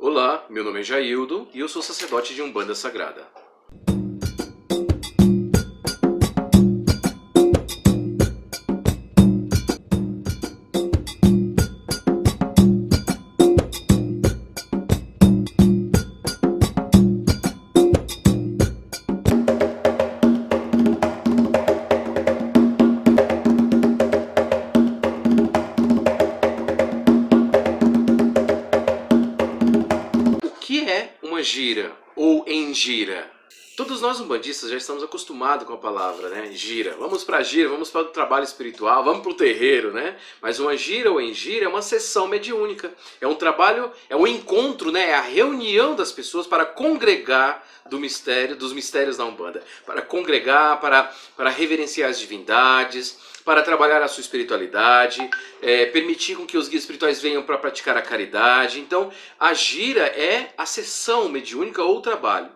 Olá, meu nome é Jaildo e eu sou sacerdote de Umbanda Sagrada. O que é uma gira ou engira? Todos nós umbandistas já estamos acostumados com a palavra, né? Gira. Vamos para a gira, vamos para o trabalho espiritual, vamos para o terreiro, né? Mas uma gira ou engira é uma sessão mediúnica. É um trabalho, é um encontro, né? É a reunião das pessoas para congregar dos mistérios da Umbanda. Para congregar, para reverenciar as divindades, para trabalhar a sua espiritualidade, permitir com que os guias espirituais venham para praticar a caridade. Então, a gira é a sessão mediúnica ou trabalho.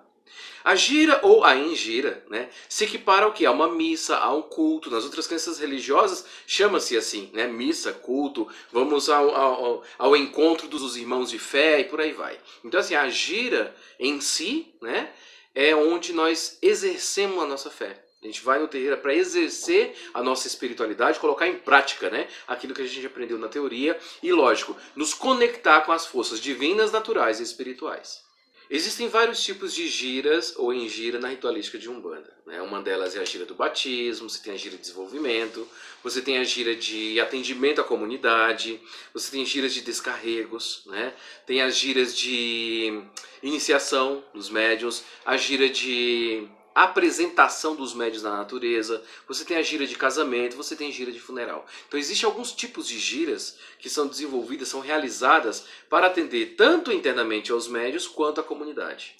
A gira ou a engira, né, se equipara ao que? A uma missa, a um culto. Nas outras crenças religiosas chama-se assim, né, missa, culto, vamos ao encontro dos irmãos de fé e por aí vai. Então assim, a gira em si, né, é onde nós exercemos a nossa fé. A gente vai no terreiro para exercer a nossa espiritualidade, colocar em prática, né, aquilo que a gente aprendeu na teoria e, lógico, nos conectar com as forças divinas, naturais e espirituais. Existem vários tipos de giras ou engira na ritualística de Umbanda, né? Uma delas é a gira do batismo, você tem a gira de desenvolvimento, você tem a gira de atendimento à comunidade, você tem giras de descarregos, né? Tem as giras de iniciação dos médiuns, a gira de apresentação dos médiuns na natureza, você tem a gira de casamento, você tem gira de funeral. Então existem alguns tipos de giras que são desenvolvidas, são realizadas para atender tanto internamente aos médiuns quanto à comunidade.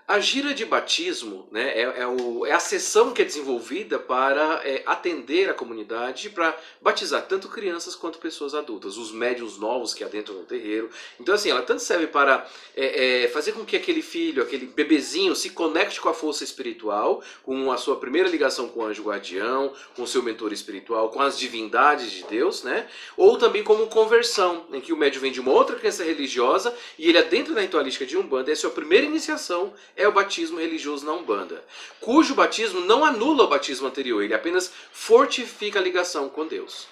A gira de batismo, né, é a sessão que é desenvolvida para atender a comunidade, para batizar tanto crianças quanto pessoas adultas, os médiuns novos que adentram no terreiro. Então assim, ela tanto serve para fazer com que aquele filho, aquele bebezinho se conecte com a força espiritual, com a sua primeira ligação com o anjo guardião, com o seu mentor espiritual, com as divindades de Deus, né? Ou também como conversão, em que o médium vem de uma outra crença religiosa e ele adentra na ritualística de Umbanda, essa é a sua primeira iniciação, é o batismo religioso na Umbanda, cujo batismo não anula o batismo anterior, ele apenas fortifica a ligação com Deus.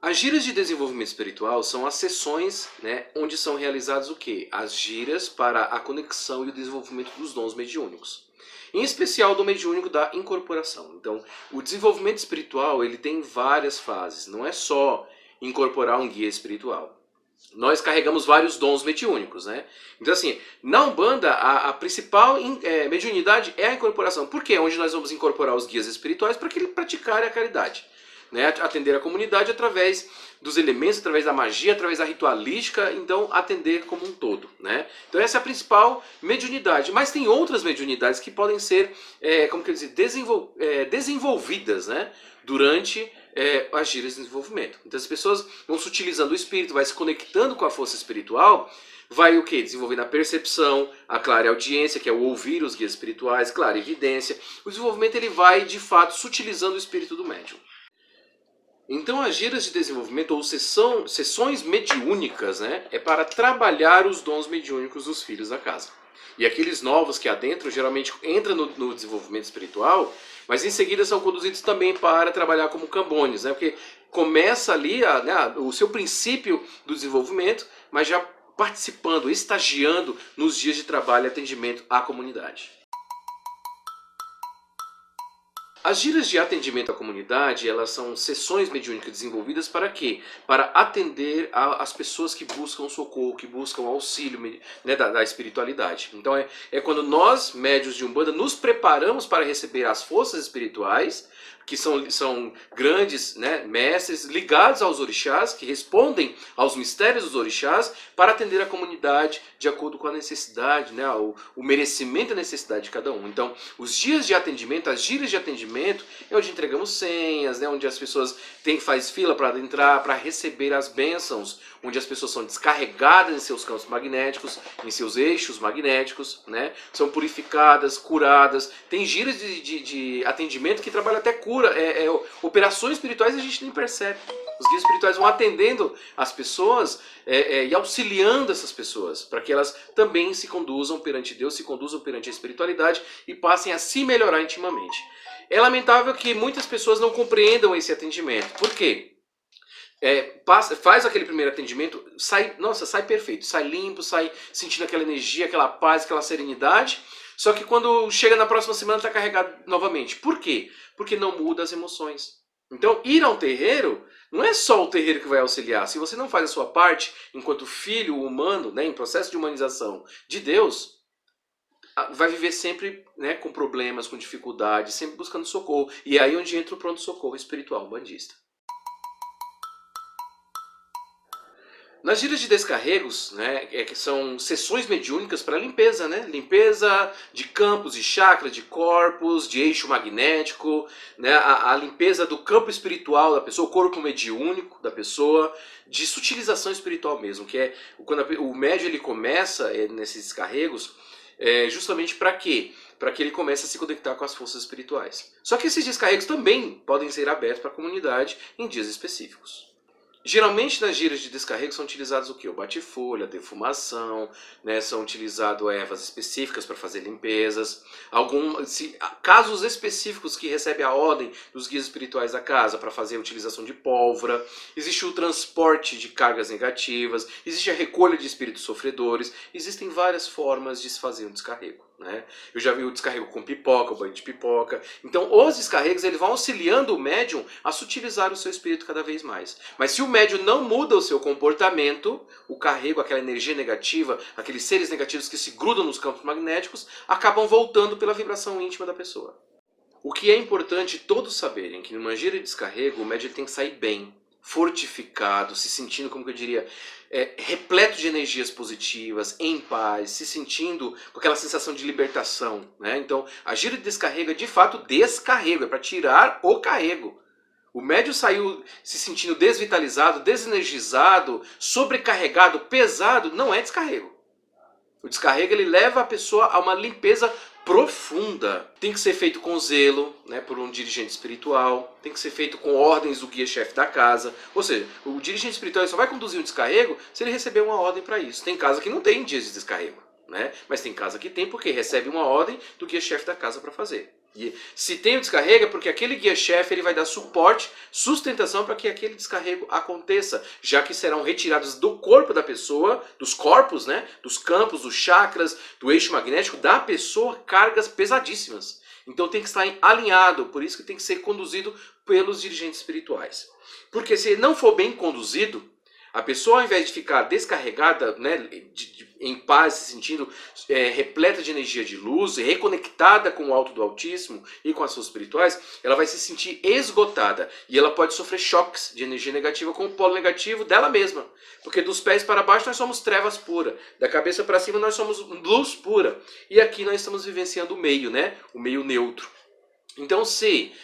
As giras de desenvolvimento espiritual são as sessões, né, onde são realizadas o quê? As giras para a conexão e o desenvolvimento dos dons mediúnicos. Em especial do mediúnico da incorporação. Então, o desenvolvimento espiritual ele tem várias fases, não é só incorporar um guia espiritual. Nós carregamos vários dons mediúnicos, né? Então assim, na Umbanda a principal mediunidade é a incorporação. Por quê? Onde nós vamos incorporar os guias espirituais para que eles praticarem a caridade, né? Atender a comunidade através dos elementos, através da magia, através da ritualística, então atender como um todo, né? Então essa é a principal mediunidade, mas tem outras mediunidades que podem ser, como quer dizer, desenvolvidas, né? Durante as giras de desenvolvimento. Então as pessoas vão se utilizando o espírito, vai se conectando com a força espiritual, vai o quê? Desenvolvendo a percepção, a clareaudiência, que é o ouvir os guias espirituais, clarividência. O desenvolvimento ele vai, de fato, sutilizando o espírito do médium. Então as giras de desenvolvimento ou sessões mediúnicas, né, é para trabalhar os dons mediúnicos dos filhos da casa. E aqueles novos que adentram geralmente entram no desenvolvimento espiritual, mas em seguida são conduzidos também para trabalhar como cambones, né, porque começa ali o seu princípio do desenvolvimento, mas já participando, estagiando nos dias de trabalho e atendimento à comunidade. As giras de atendimento à comunidade, elas são sessões mediúnicas desenvolvidas para quê? Para atender as pessoas que buscam socorro, que buscam auxílio, né, da espiritualidade. Então é quando nós, médiuns de Umbanda, nos preparamos para receber as forças espirituais, que são grandes, né, mestres ligados aos orixás, que respondem aos mistérios dos orixás, para atender a comunidade de acordo com a necessidade, né, o merecimento e a necessidade de cada um. Então, os dias de atendimento, as giras de atendimento, é onde entregamos senhas, né, onde as pessoas faz fila para entrar, para receber as bênçãos, onde as pessoas são descarregadas em seus campos magnéticos, em seus eixos magnéticos, né, são purificadas, curadas. Tem giras de atendimento que trabalham até cura cura, operações espirituais a gente nem percebe. Os guias espirituais vão atendendo as pessoas e auxiliando essas pessoas para que elas também se conduzam perante Deus, se conduzam perante a espiritualidade e passem a se melhorar intimamente. É lamentável que muitas pessoas não compreendam esse atendimento. Por quê? Faz aquele primeiro atendimento, sai perfeito, sai limpo, sai sentindo aquela energia, aquela paz, aquela serenidade. Só que quando chega na próxima semana está carregado novamente. Por quê? Porque não muda as emoções. Então, ir ao terreiro não é só o terreiro que vai auxiliar. Se você não faz a sua parte, enquanto filho humano, né, em processo de humanização de Deus, vai viver sempre, né, com problemas, com dificuldades, sempre buscando socorro. E é aí onde entra o pronto-socorro espiritual bandista. Nas giras de descarregos, né, que são sessões mediúnicas para limpeza, né? Limpeza de campos, de chakras, de corpos, de eixo magnético, né? A limpeza do campo espiritual da pessoa, o corpo mediúnico da pessoa, de sutilização espiritual mesmo, que é quando o médium ele começa nesses descarregos, justamente para quê? Para que ele comece a se conectar com as forças espirituais. Só que esses descarregos também podem ser abertos para a comunidade em dias específicos. Geralmente nas giras de descarrego são utilizados o quê? O bate-folha, a defumação, né? São utilizadas ervas específicas para fazer limpezas, casos específicos que recebem a ordem dos guias espirituais da casa para fazer a utilização de pólvora, existe o transporte de cargas negativas, existe a recolha de espíritos sofredores, existem várias formas de se fazer um descarrego. Né? Eu já vi o descarrego com pipoca, o banho de pipoca. Então os descarregos eles vão auxiliando o médium a sutilizar o seu espírito cada vez mais. Mas se o médium não muda o seu comportamento, o carrego, aquela energia negativa, aqueles seres negativos que se grudam nos campos magnéticos, acabam voltando pela vibração íntima da pessoa. O que é importante todos saberem que numa gira de descarrego o médium tem que sair bem, fortificado, se sentindo, como que eu diria, repleto de energias positivas, em paz, se sentindo com aquela sensação de libertação. Né? Então, a gira de descarrego é de fato descarrego, é para tirar o carrego. O médium saiu se sentindo desvitalizado, desenergizado, sobrecarregado, pesado, não é descarrego. O descarrego ele leva a pessoa a uma limpeza profunda. Tem que ser feito com zelo, né, por um dirigente espiritual, tem que ser feito com ordens do guia-chefe da casa. Ou seja, o dirigente espiritual só vai conduzir um descarrego se ele receber uma ordem para isso. Tem casa que não tem dias de descarrego, né? Mas tem casa que tem porque recebe uma ordem do guia-chefe da casa para fazer. E se tem o descarrego é porque aquele guia-chefe ele vai dar suporte, sustentação para que aquele descarrego aconteça, já que serão retirados do corpo da pessoa, dos corpos, né, dos campos, dos chakras, do eixo magnético da pessoa, cargas pesadíssimas. Então tem que estar alinhado, por isso que tem que ser conduzido pelos dirigentes espirituais. Porque se não for bem conduzido, a pessoa, ao invés de ficar descarregada, né, em paz, se sentindo repleta de energia de luz, reconectada com o alto do Altíssimo e com as forças espirituais, ela vai se sentir esgotada. E ela pode sofrer choques de energia negativa com o polo negativo dela mesma. Porque dos pés para baixo nós somos trevas pura. Da cabeça para cima nós somos luz pura. E aqui nós estamos vivenciando o meio, né? O meio neutro. Então, se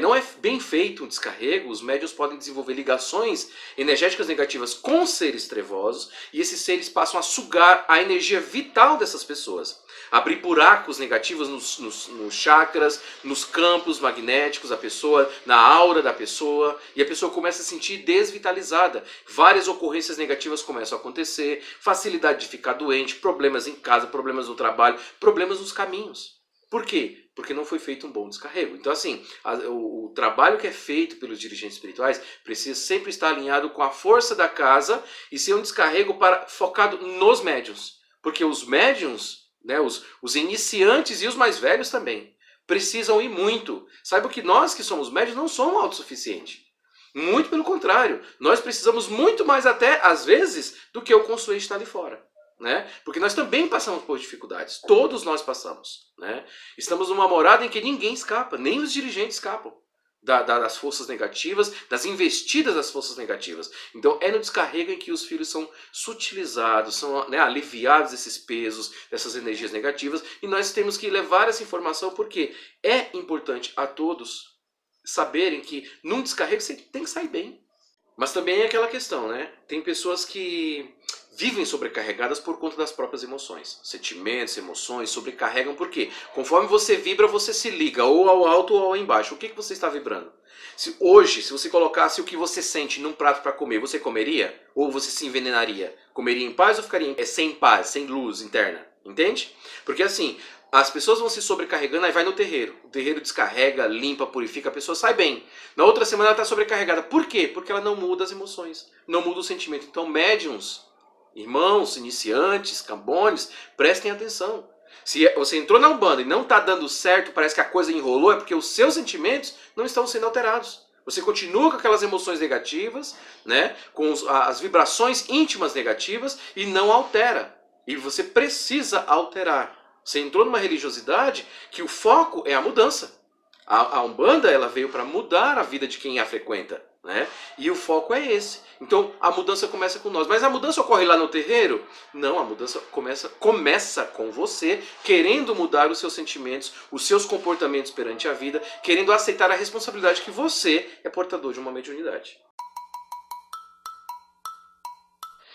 não é bem feito um descarrego, os médiuns podem desenvolver ligações energéticas negativas com seres trevosos e esses seres passam a sugar a energia vital dessas pessoas. Abrir buracos negativos nos chakras, nos campos magnéticos da pessoa, na aura da pessoa, e a pessoa começa a se sentir desvitalizada. Várias ocorrências negativas começam a acontecer, facilidade de ficar doente, problemas em casa, problemas no trabalho, problemas nos caminhos. Por quê? Porque não foi feito um bom descarrego. Então, assim, o trabalho que é feito pelos dirigentes espirituais precisa sempre estar alinhado com a força da casa e ser um descarrego focado nos médiuns. Porque os médiuns, né, os iniciantes e os mais velhos também, precisam ir muito. Saiba que nós que somos médiuns não somos autossuficientes. Muito pelo contrário, nós precisamos muito mais até, às vezes, do que o consulente está ali fora. Né? Porque nós também passamos por dificuldades, todos nós passamos, né? Estamos numa morada em que ninguém escapa, nem os dirigentes escapam das forças negativas, das investidas das forças negativas. Então é no descarrego em que os filhos são sutilizados, são, né, aliviados desses pesos, dessas energias negativas, e nós temos que levar essa informação porque é importante a todos saberem que num descarrego você tem que sair bem. Mas também é aquela questão, né? Tem pessoas que vivem sobrecarregadas por conta das próprias emoções. Sentimentos, emoções sobrecarregam por quê? Conforme você vibra, você se liga ou ao alto ou ao embaixo. O que você está vibrando? Se você colocasse o que você sente num prato para comer, você comeria? Ou você se envenenaria? comeria em paz ou ficaria sem paz, sem luz interna? Entende? Porque assim, as pessoas vão se sobrecarregando, aí vai no terreiro. O terreiro descarrega, limpa, purifica, a pessoa sai bem. Na outra semana ela está sobrecarregada. Por quê? Porque ela não muda as emoções, não muda o sentimento. Então, médiums, irmãos, iniciantes, cambones, prestem atenção. Se você entrou na Umbanda e não está dando certo, parece que a coisa enrolou, é porque os seus sentimentos não estão sendo alterados. Você continua com aquelas emoções negativas, né, com as vibrações íntimas negativas e não altera. E você precisa alterar. Você entrou numa religiosidade que o foco é a mudança. A Umbanda ela veio para mudar a vida de quem a frequenta, né? E o foco é esse. Então a mudança começa com nós. Mas a mudança ocorre lá no terreiro? Não, a mudança começa com você querendo mudar os seus sentimentos, os seus comportamentos perante a vida, querendo aceitar a responsabilidade que você é portador de uma mediunidade.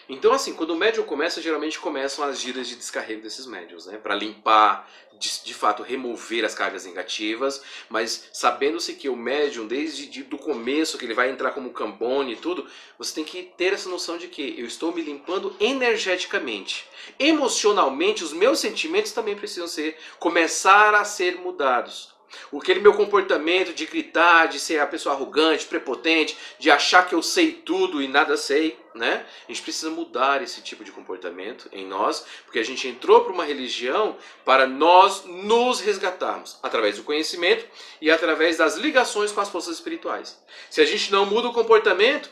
Então assim, quando o médium começa, geralmente começam as giras de descarrego desses médiuns, né? Para limpar, de fato remover as cargas negativas, mas sabendo-se que o médium, desde do começo, que ele vai entrar como cambone e tudo, você tem que ter essa noção de que eu estou me limpando energeticamente. Emocionalmente, os meus sentimentos também precisam começar a ser mudados. Aquele meu comportamento de gritar, de ser a pessoa arrogante, prepotente, de achar que eu sei tudo e nada sei, né? A gente precisa mudar esse tipo de comportamento em nós, porque a gente entrou para uma religião para nós nos resgatarmos, através do conhecimento e através das ligações com as forças espirituais. Se a gente não muda o comportamento,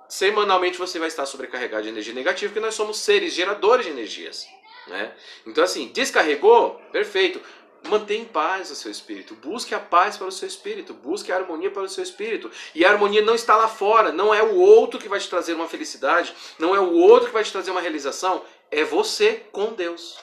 semanalmente você vai estar sobrecarregado de energia negativa, porque nós somos seres geradores de energias, né? Então assim, descarregou? Perfeito. Mantenha em paz o seu espírito, busque a paz para o seu espírito, busque a harmonia para o seu espírito. E a harmonia não está lá fora, não é o outro que vai te trazer uma felicidade, não é o outro que vai te trazer uma realização, é você com Deus.